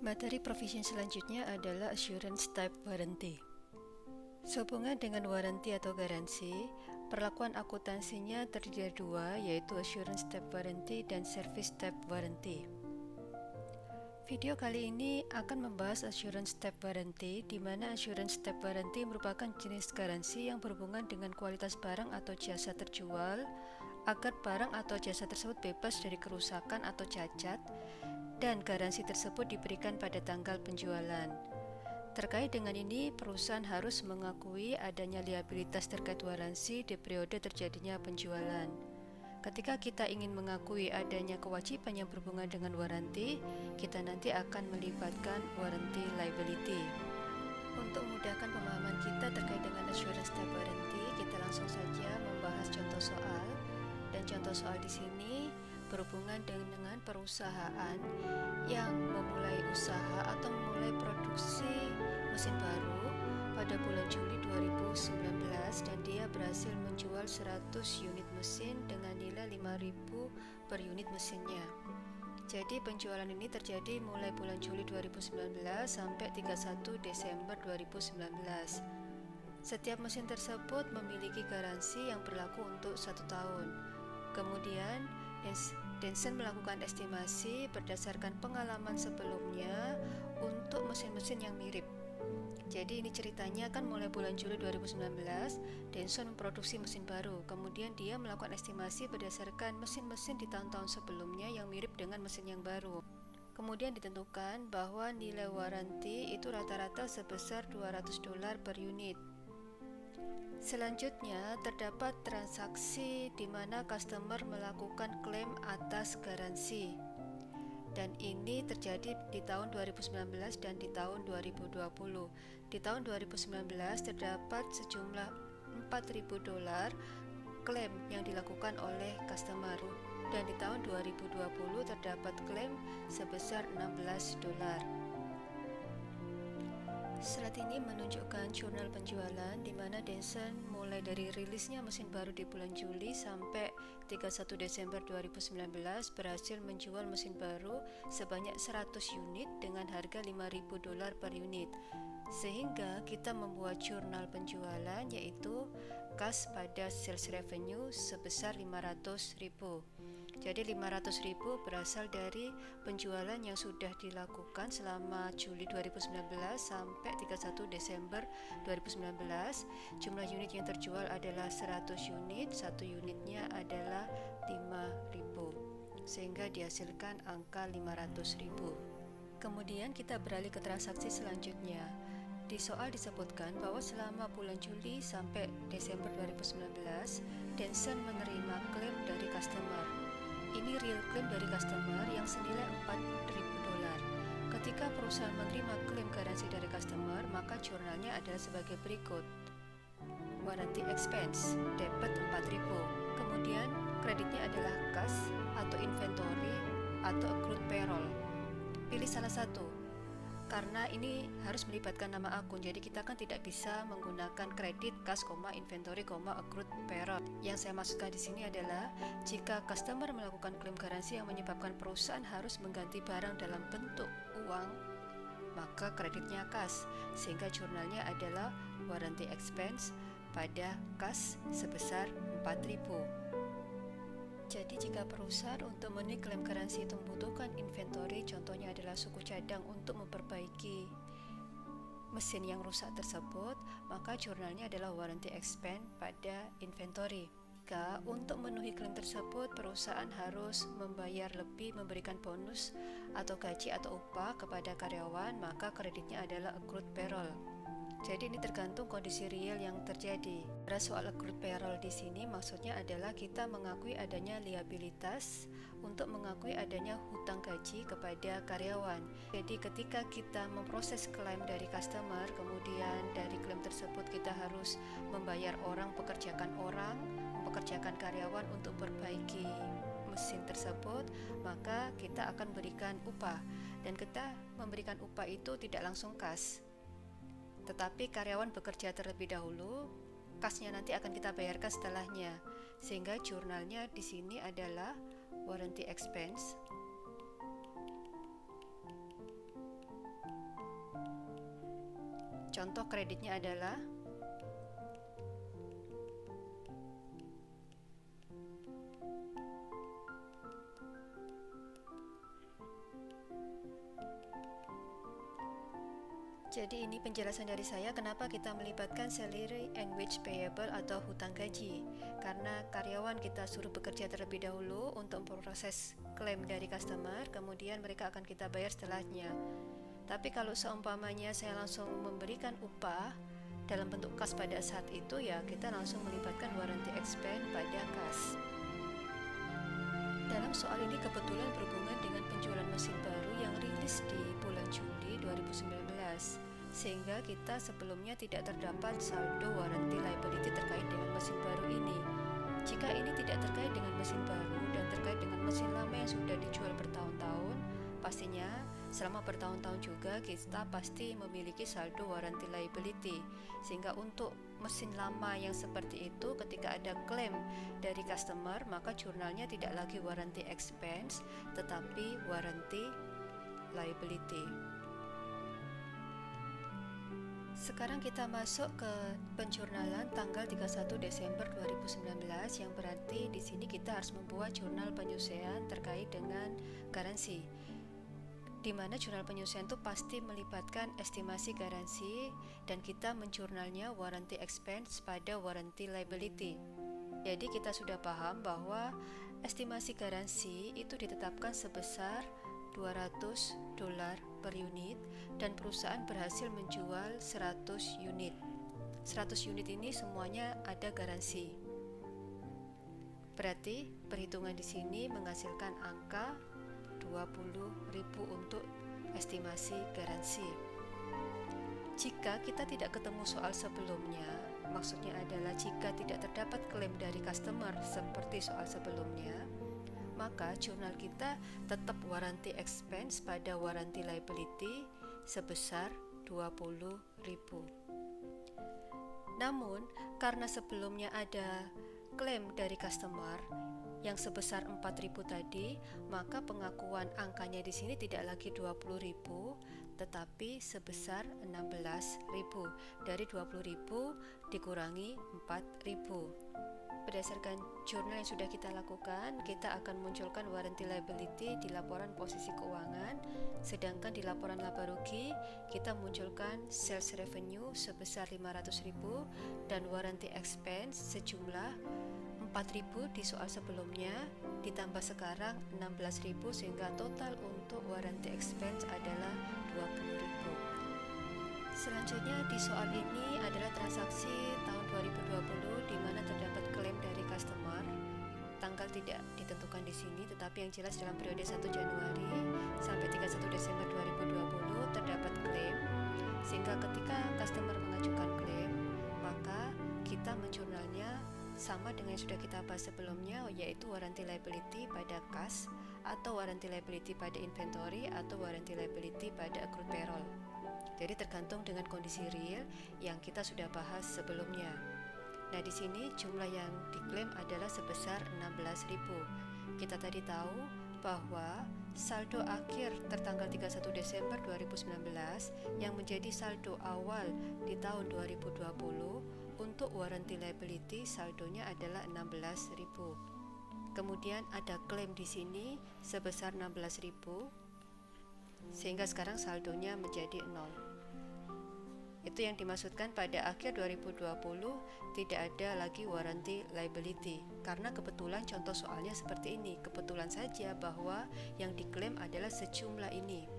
Materi provision selanjutnya adalah Assurance Type Warranty. Sehubungan dengan waranti atau garansi, perlakuan akuntansinya terdiri dari dua, yaitu Assurance Type Warranty dan Service Type Warranty. Video kali ini akan membahas Assurance Type Warranty, di mana Assurance Type Warranty merupakan jenis garansi yang berhubungan dengan kualitas barang atau jasa terjual, agar barang atau jasa tersebut bebas dari kerusakan atau cacat, dan garansi tersebut diberikan pada tanggal penjualan. Terkait dengan ini, perusahaan harus mengakui adanya liabilitas terkait waransi di periode terjadinya penjualan. Ketika kita ingin mengakui adanya kewajiban yang berhubungan dengan waranti, kita nanti akan melibatkan warranty liability. Untuk memudahkan pemahaman kita terkait dengan Assurance Type Warranty, kita langsung saja membahas contoh soal. Dan contoh soal di sini berhubungan dengan perusahaan yang memulai usaha atau memulai produksi mesin baru pada bulan Juli 2019 dan dia berhasil menjual 100 unit mesin dengan nilai 5.000 per unit mesinnya. Jadi penjualan ini terjadi mulai bulan Juli 2019 sampai 31 Desember 2019. Setiap mesin tersebut memiliki garansi yang berlaku untuk 1 tahun. Kemudian Denson melakukan estimasi berdasarkan pengalaman sebelumnya untuk mesin-mesin yang mirip. Jadi ini ceritanya kan mulai bulan Juli 2019, Denson memproduksi mesin baru. Kemudian dia melakukan estimasi berdasarkan mesin-mesin di tahun-tahun sebelumnya yang mirip dengan mesin yang baru. Kemudian ditentukan bahwa nilai waranti itu rata-rata sebesar $200 per unit. Selanjutnya, terdapat transaksi di mana customer melakukan klaim atas garansi. Dan ini terjadi di tahun 2019 dan di tahun 2020. Di tahun 2019 terdapat sejumlah $4.000 klaim yang dilakukan oleh customer. Dan di tahun 2020 terdapat klaim sebesar $16. Slide ini menunjukkan jurnal penjualan di mana Denson mulai dari rilisnya mesin baru di bulan Juli sampai 31 Desember 2019 berhasil menjual mesin baru sebanyak 100 unit dengan harga $5.000 per unit. Sehingga kita membuat jurnal penjualan yaitu kas pada sales revenue sebesar $500.000. Jadi $500.000 berasal dari penjualan yang sudah dilakukan selama Juli 2019 sampai 31 Desember 2019. Jumlah unit yang terjual adalah 100 unit, satu unitnya adalah 5.000, sehingga dihasilkan angka $500.000. Kemudian kita beralih ke transaksi selanjutnya. Di soal disebutkan bahwa selama bulan Juli sampai Desember 2019, Denson menerima klaim dari customer. Ini real claim dari customer yang senilai $4.000. Ketika perusahaan menerima klaim garansi dari customer, maka jurnalnya adalah sebagai berikut. Warranty expense, debit $4.000. Kemudian kreditnya adalah kas atau inventory atau accrued payroll. Pilih salah satu. Karena ini harus melibatkan nama akun, jadi kita kan tidak bisa menggunakan kredit, kas, inventory, accrued payroll. Yang saya maksudkan di sini adalah jika customer melakukan klaim garansi yang menyebabkan perusahaan harus mengganti barang dalam bentuk uang, maka kreditnya kas, sehingga jurnalnya adalah warranty expense pada kas sebesar $4.000. Jadi jika perusahaan untuk memenuhi klaim garansi itu membutuhkan inventory, contohnya adalah suku cadang untuk memperbaiki mesin yang rusak tersebut, maka jurnalnya adalah warranty expense pada inventory. Jika untuk memenuhi klaim tersebut perusahaan harus membayar lebih, memberikan bonus atau gaji atau upah kepada karyawan, maka kreditnya adalah accrued payroll. Jadi ini tergantung kondisi real yang terjadi. Pada soal accrued payroll di sini maksudnya adalah kita mengakui adanya liabilitas untuk mengakui adanya hutang gaji kepada karyawan. Jadi ketika kita memproses klaim dari customer, kemudian dari klaim tersebut kita harus membayar orang, mempekerjakan karyawan untuk perbaiki mesin tersebut, maka kita akan berikan upah. Dan kita memberikan upah itu tidak langsung kas, tetapi karyawan bekerja terlebih dahulu, kasnya nanti akan kita bayarkan setelahnya. Sehingga jurnalnya di sini adalah warranty expense Contoh kreditnya adalah jadi ini penjelasan dari saya kenapa kita melibatkan salary and wage payable atau hutang gaji. Karena karyawan kita suruh bekerja terlebih dahulu untuk memproses klaim dari customer, kemudian mereka akan kita bayar setelahnya. Tapi kalau seumpamanya saya langsung memberikan upah dalam bentuk kas pada saat itu, ya kita langsung melibatkan warranty expense pada kas. Dalam soal ini kebetulan berhubungan dengan penjualan mesin baru yang rilis di bulan Juli 2019, sehingga kita sebelumnya tidak terdapat saldo warranty liability terkait dengan mesin baru ini. Jika ini tidak terkait dengan mesin baru dan terkait dengan mesin lama yang sudah dijual bertahun-tahun, pastinya selama bertahun-tahun juga kita pasti memiliki saldo warranty liability. Sehingga untuk mesin lama yang seperti itu, ketika ada klaim dari customer, maka jurnalnya tidak lagi warranty expense tetapi warranty liability. Sekarang kita masuk ke penjurnalan tanggal 31 Desember 2019, yang berarti di sini kita harus membuat jurnal penyusian terkait dengan garansi, di mana jurnal penyusian itu pasti melibatkan estimasi garansi dan kita menjurnalnya warranty expense pada warranty liability. Jadi kita sudah paham bahwa estimasi garansi itu ditetapkan sebesar $200 per unit dan perusahaan berhasil menjual 100 unit. 100 unit ini semuanya ada garansi. Berarti perhitungan di sini menghasilkan angka 20.000 untuk estimasi garansi. Jika kita tidak ketemu soal sebelumnya, maksudnya adalah jika tidak terdapat klaim dari customer seperti soal sebelumnya, maka jurnal kita tetap warranty expense pada warranty liability sebesar 20.000. Namun, karena sebelumnya ada klaim dari customer yang sebesar 4.000 tadi, maka pengakuan angkanya di sini tidak lagi 20.000 tetapi sebesar 16.000. Dari 20.000 dikurangi 4.000. Berdasarkan jurnal yang sudah kita lakukan, kita akan munculkan warranty liability di laporan posisi keuangan, sedangkan di laporan laba rugi kita munculkan sales revenue sebesar 500.000 dan warranty expense sejumlah 4.000 di soal sebelumnya, ditambah sekarang 16.000 sehingga total untuk warranty expense adalah 20.000. Selanjutnya di soal ini adalah transaksi tahun 2020 di mana terdapat klaim dari customer. Tanggal tidak ditentukan di sini, tetapi yang jelas dalam periode 1 Januari sampai 31 Desember 2020 terdapat klaim. Sehingga ketika customer mengajukan klaim, maka kita menjurnalnya sama dengan yang sudah kita bahas sebelumnya, yaitu warranty liability pada kas, atau warranty liability pada inventory, atau warranty liability pada accrued payroll. Jadi tergantung dengan kondisi real yang kita sudah bahas sebelumnya. Nah, di sini jumlah yang diklaim adalah sebesar 16.000. Kita tadi tahu bahwa saldo akhir tertanggal 31 Desember 2019 yang menjadi saldo awal di tahun 2020 untuk warranty liability saldonya adalah 16.000. Kemudian ada klaim di sini sebesar 16.000 sehingga sekarang saldonya menjadi 0. Itu yang dimaksudkan pada akhir 2020 tidak ada lagi warranty liability. Karena kebetulan contoh soalnya seperti ini, kebetulan saja bahwa yang diklaim adalah sejumlah ini.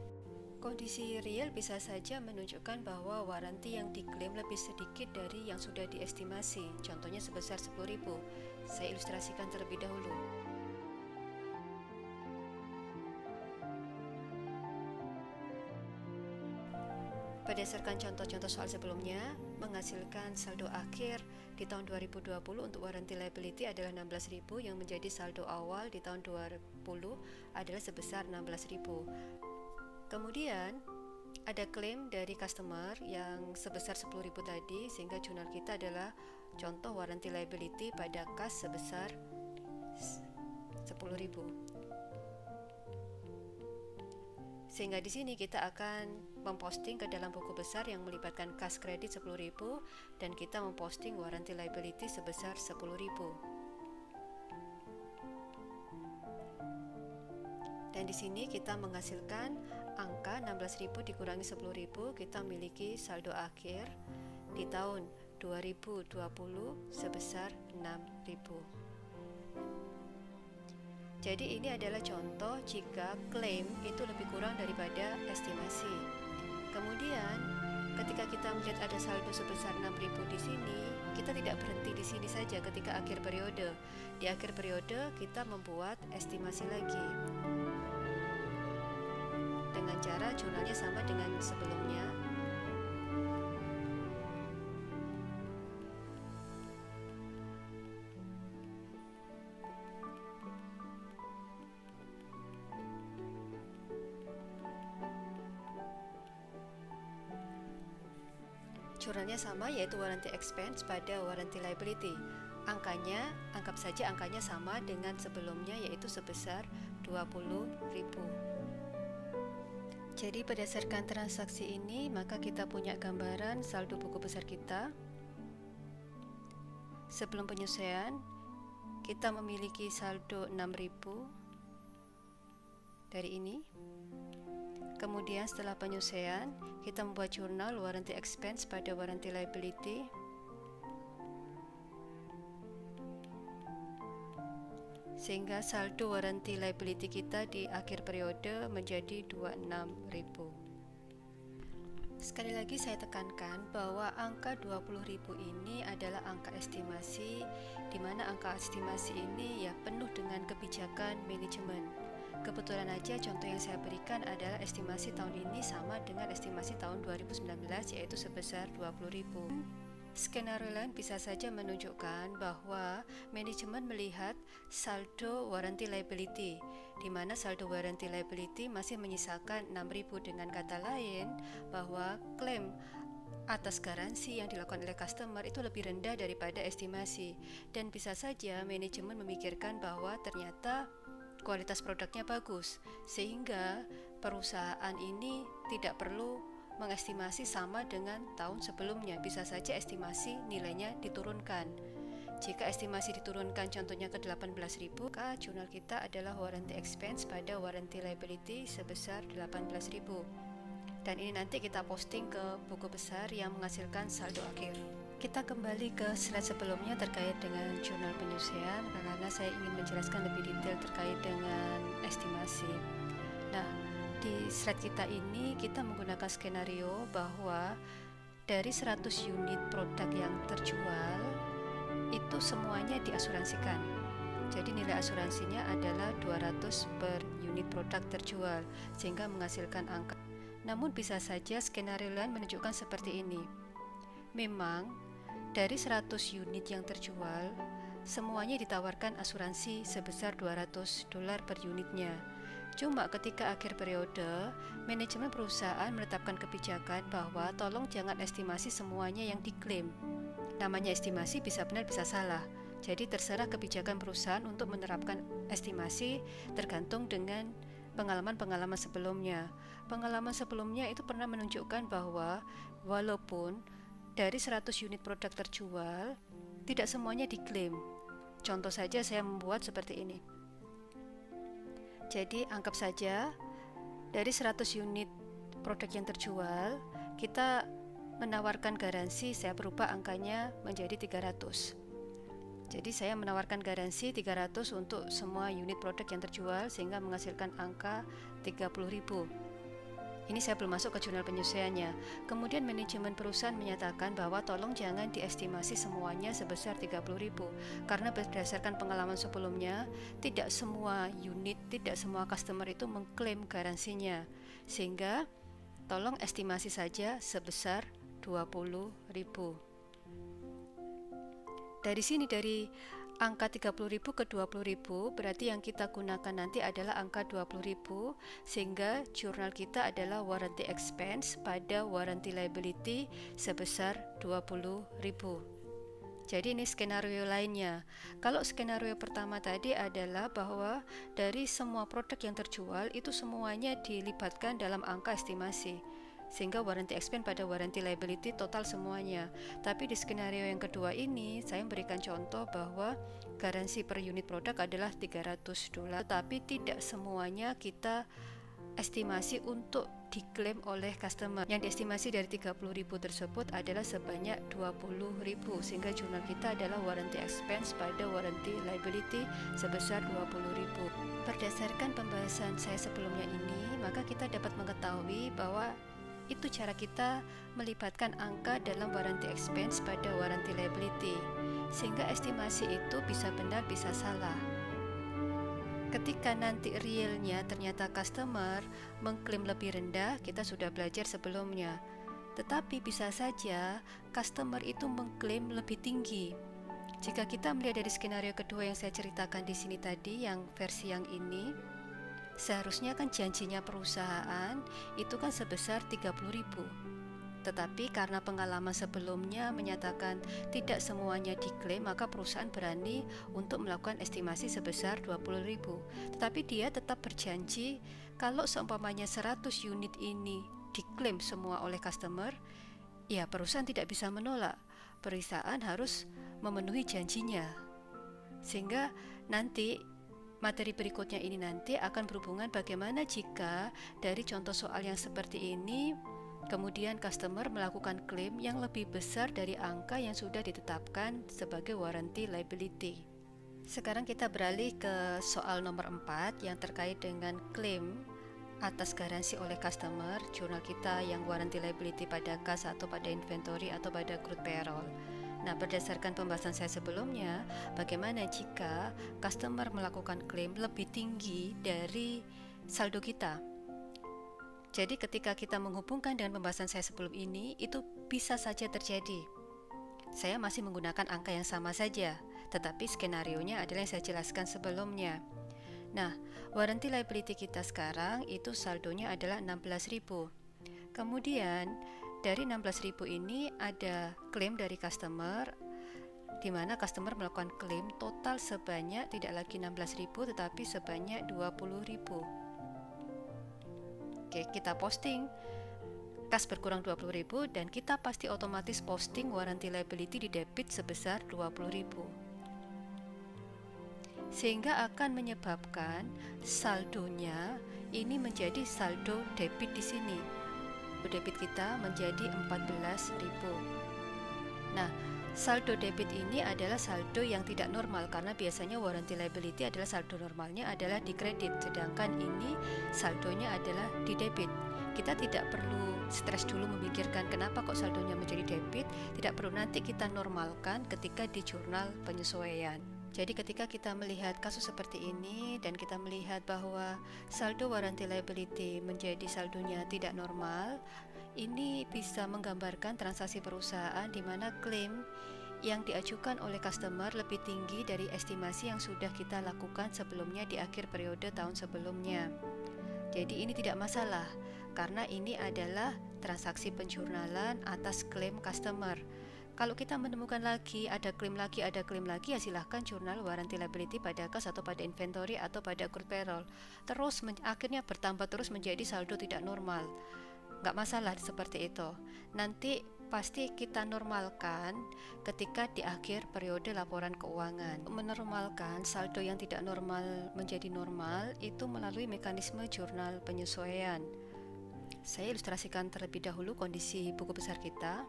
Kondisi real bisa saja menunjukkan bahwa warranty yang diklaim lebih sedikit dari yang sudah diestimasi, contohnya sebesar 10.000. Saya ilustrasikan terlebih dahulu. Berdasarkan contoh-contoh soal sebelumnya, menghasilkan saldo akhir di tahun 2020 untuk warranty liability adalah 16.000 yang menjadi saldo awal di tahun 2020 adalah sebesar 16.000. Kemudian ada klaim dari customer yang sebesar 10.000 tadi, sehingga jurnal kita adalah contoh warranty liability pada kas sebesar 10.000. Sehingga di sini kita akan memposting ke dalam buku besar yang melibatkan kas kredit 10.000 dan kita memposting warranty liability sebesar 10.000. Dan di sini kita menghasilkan angka 16.000 dikurangi 10.000, kita memiliki saldo akhir di tahun 2020 sebesar 6.000. Jadi ini adalah contoh jika klaim itu lebih kurang daripada estimasi. Kemudian ketika kita melihat ada saldo sebesar 6.000 di sini, kita tidak berhenti di sini saja ketika akhir periode. Di akhir periode kita membuat estimasi lagi. Dengan cara jurnalnya sama dengan sebelumnya. Jurnalnya sama, yaitu warranty expense pada warranty liability. Anggap saja angkanya sama dengan sebelumnya, yaitu sebesar 20.000. Jadi berdasarkan transaksi ini, maka kita punya gambaran saldo buku besar kita. Sebelum penyesuaian, kita memiliki saldo 6.000 dari ini. Kemudian setelah penyesuaian, kita membuat jurnal warranty expense pada warranty liability. Sehingga saldo warranty liability kita di akhir periode menjadi 26.000. Sekali lagi saya tekankan bahwa angka 20.000 ini adalah angka estimasi, di mana angka estimasi ini ya penuh dengan kebijakan manajemen. Kebetulan aja contoh yang saya berikan adalah estimasi tahun ini sama dengan estimasi tahun 2019, yaitu sebesar 20.000. Skenario lain bisa saja menunjukkan bahwa manajemen melihat saldo warranty liability, di mana saldo warranty liability masih menyisakan 6.000. Dengan kata lain, bahwa klaim atas garansi yang dilakukan oleh customer itu lebih rendah daripada estimasi, dan bisa saja manajemen memikirkan bahwa ternyata kualitas produknya bagus, sehingga perusahaan ini tidak perlu mengestimasi sama dengan tahun sebelumnya. Bisa saja estimasi nilainya diturunkan. Jika estimasi diturunkan contohnya ke 18.000, maka jurnal kita adalah warranty expense pada warranty liability sebesar 18.000. Dan ini nanti kita posting ke buku besar yang menghasilkan saldo akhir. Kita kembali ke slide sebelumnya terkait dengan jurnal penyesuaian, karena saya ingin menjelaskan lebih detail terkait dengan estimasi. Nah, di slide kita ini kita menggunakan skenario bahwa dari 100 unit produk yang terjual itu semuanya diasuransikan. Jadi nilai asuransinya adalah 200 per unit produk terjual, sehingga menghasilkan angka. Namun bisa saja skenario lain menunjukkan seperti ini. Memang dari 100 unit yang terjual, semuanya ditawarkan asuransi sebesar $200 per unitnya. Cuma ketika akhir periode, manajemen perusahaan menetapkan kebijakan bahwa tolong jangan estimasi semuanya yang diklaim. Namanya estimasi bisa benar bisa salah. Jadi terserah kebijakan perusahaan untuk menerapkan estimasi tergantung dengan pengalaman-pengalaman sebelumnya. Pengalaman sebelumnya itu pernah menunjukkan bahwa walaupun dari 100 unit produk terjual, tidak semuanya diklaim. Contoh saja saya membuat seperti ini. Jadi anggap saja dari 100 unit produk yang terjual, kita menawarkan garansi, saya berubah angkanya menjadi 300. Jadi saya menawarkan garansi 300 untuk semua unit produk yang terjual, sehingga menghasilkan angka 30.000. Ini saya belum masuk ke jurnal penyesuaiannya. Kemudian manajemen perusahaan menyatakan bahwa tolong jangan diestimasi semuanya sebesar 30.000, karena berdasarkan pengalaman sebelumnya, tidak semua unit, tidak semua customer itu mengklaim garansinya, sehingga tolong estimasi saja sebesar 20.000. Dari sini, dari angka 30.000 ke 20.000, berarti yang kita gunakan nanti adalah angka 20.000, sehingga jurnal kita adalah warranty expense pada warranty liability sebesar 20.000. Jadi ini skenario lainnya. Kalau skenario pertama tadi adalah bahwa dari semua produk yang terjual itu semuanya dilibatkan dalam angka estimasi, sehingga warranty expense pada warranty liability total semuanya. Tapi di skenario yang kedua ini saya memberikan contoh bahwa garansi per unit produk adalah $300, tetapi tidak semuanya kita estimasi untuk diklaim oleh customer. Yang diestimasi dari 30.000 tersebut adalah sebanyak 20.000, sehingga jurnal kita adalah warranty expense pada warranty liability sebesar 20.000. Berdasarkan pembahasan saya sebelumnya ini, maka kita dapat mengetahui bahwa itu cara kita melibatkan angka dalam warranty expense pada warranty liability, sehingga estimasi itu bisa benar bisa salah. Ketika nanti realnya ternyata customer mengklaim lebih rendah, kita sudah belajar sebelumnya. Tetapi bisa saja customer itu mengklaim lebih tinggi. Jika kita melihat dari skenario kedua yang saya ceritakan di sini tadi, yang versi yang ini, seharusnya kan janjinya perusahaan itu kan sebesar 30.000. Tetapi karena pengalaman sebelumnya menyatakan tidak semuanya diklaim, maka perusahaan berani untuk melakukan estimasi sebesar 20.000. Tetapi dia tetap berjanji kalau seumpamanya 100 unit ini diklaim semua oleh customer, ya perusahaan tidak bisa menolak. Perusahaan harus memenuhi janjinya. Sehingga nanti materi berikutnya ini nanti akan berhubungan bagaimana jika dari contoh soal yang seperti ini kemudian customer melakukan klaim yang lebih besar dari angka yang sudah ditetapkan sebagai warranty liability. Sekarang kita beralih ke soal nomor 4 yang terkait dengan klaim atas garansi oleh customer jurnal kita yang warranty liability pada kas atau pada inventory atau pada accrued payroll. Nah, berdasarkan pembahasan saya sebelumnya, bagaimana jika customer melakukan klaim lebih tinggi dari saldo kita? Jadi ketika kita menghubungkan dengan pembahasan saya sebelum ini, itu bisa saja terjadi. Saya masih menggunakan angka yang sama saja, tetapi skenarionya adalah yang saya jelaskan sebelumnya. Nah, warranty liability kita sekarang itu saldonya adalah 16.000. Kemudian dari 16.000 ini ada klaim dari customer, di mana customer melakukan klaim total sebanyak tidak lagi 16.000 tetapi sebanyak 20.000. Oke, kita posting kas berkurang 20.000 dan kita pasti otomatis posting warranty liability di debit sebesar 20.000. Sehingga akan menyebabkan saldonya ini menjadi saldo debit di sini. Debit kita menjadi 14.000. Nah, saldo debit ini adalah saldo yang tidak normal karena biasanya warranty liability adalah saldo normalnya adalah di kredit, sedangkan ini saldonya adalah di debit. Kita tidak perlu stres dulu memikirkan kenapa kok saldonya menjadi debit, tidak perlu, nanti kita normalkan ketika di jurnal penyesuaian. Jadi ketika kita melihat kasus seperti ini dan kita melihat bahwa saldo warranty liability menjadi saldonya tidak normal, ini bisa menggambarkan transaksi perusahaan di mana klaim yang diajukan oleh customer lebih tinggi dari estimasi yang sudah kita lakukan sebelumnya di akhir periode tahun sebelumnya. Jadi ini tidak masalah karena ini adalah transaksi penjurnalan atas klaim customer. Kalau kita menemukan lagi, ada klaim lagi, ya silahkan jurnal warranty liability pada kas atau pada inventory atau pada accrued payroll. Terus akhirnya bertambah terus menjadi saldo tidak normal. Nggak masalah seperti itu. Nanti pasti kita normalkan ketika di akhir periode laporan keuangan. Menormalkan saldo yang tidak normal menjadi normal itu melalui mekanisme jurnal penyesuaian. Saya ilustrasikan terlebih dahulu kondisi buku besar kita.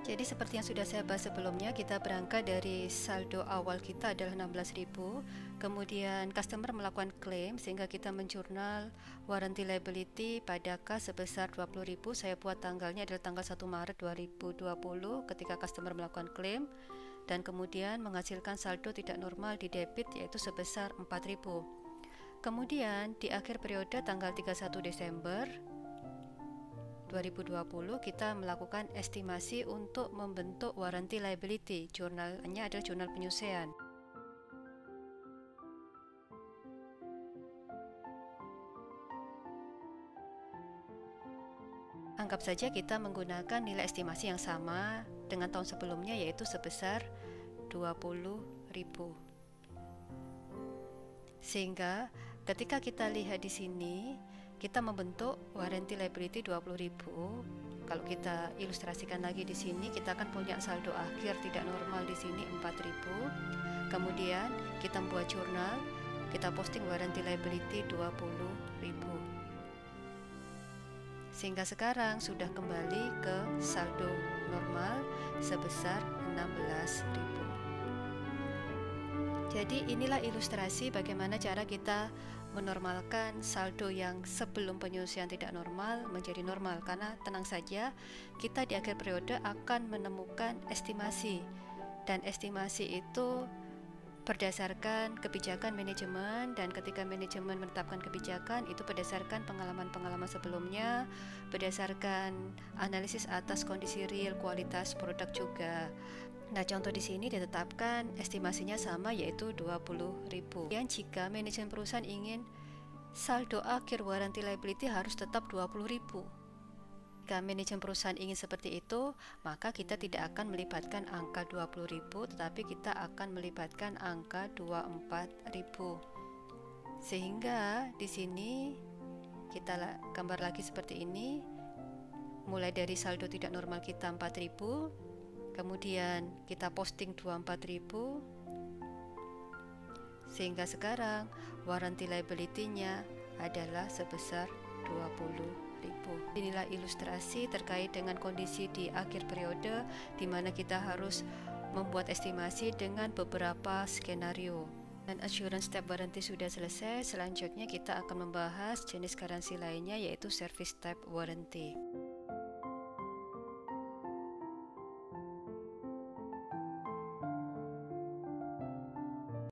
Jadi seperti yang sudah saya bahas sebelumnya, kita berangkat dari saldo awal kita adalah 16.000, kemudian customer melakukan klaim sehingga kita menjurnal warranty liability pada kas sebesar 20.000. Saya buat tanggalnya adalah tanggal 1 Maret 2020 ketika customer melakukan klaim dan kemudian menghasilkan saldo tidak normal di debit yaitu sebesar 4.000. Kemudian di akhir periode tanggal 31 Desember 2020 kita melakukan estimasi untuk membentuk warranty liability. Jurnalnya adalah jurnal penyusuaian. Anggap saja kita menggunakan nilai estimasi yang sama dengan tahun sebelumnya, yaitu sebesar 20.000. Sehingga ketika kita lihat di sini, kita membentuk warranty liability 20.000. Kalau kita ilustrasikan lagi di sini, kita akan punya saldo akhir tidak normal di sini 4.000. Kemudian kita membuat jurnal, kita posting warranty liability 20.000. Sehingga sekarang sudah kembali ke saldo normal sebesar 16.000. Jadi inilah ilustrasi bagaimana cara kita menormalkan saldo yang sebelum penyelesaian tidak normal menjadi normal. Karena tenang saja, kita di akhir periode akan menemukan estimasi, dan estimasi itu berdasarkan kebijakan manajemen, dan ketika manajemen menetapkan kebijakan itu berdasarkan pengalaman-pengalaman sebelumnya, berdasarkan analisis atas kondisi real kualitas produk juga. Nah, contoh di sini ditetapkan estimasinya sama, yaitu 20.000. Dan jika manajemen perusahaan ingin saldo akhir warranty liability harus tetap 20.000. Jika manajemen perusahaan ingin seperti itu, maka kita tidak akan melibatkan angka 20.000, tetapi kita akan melibatkan angka 24.000. Sehingga di sini kita gambar lagi seperti ini. Mulai dari saldo tidak normal kita 4.000, kemudian kita posting 24.000, sehingga sekarang warranty liability-nya adalah sebesar 20.000. Inilah ilustrasi terkait dengan kondisi di akhir periode, di mana kita harus membuat estimasi dengan beberapa skenario. Dan assurance type warranty sudah selesai. Selanjutnya kita akan membahas jenis garansi lainnya, yaitu service type warranty.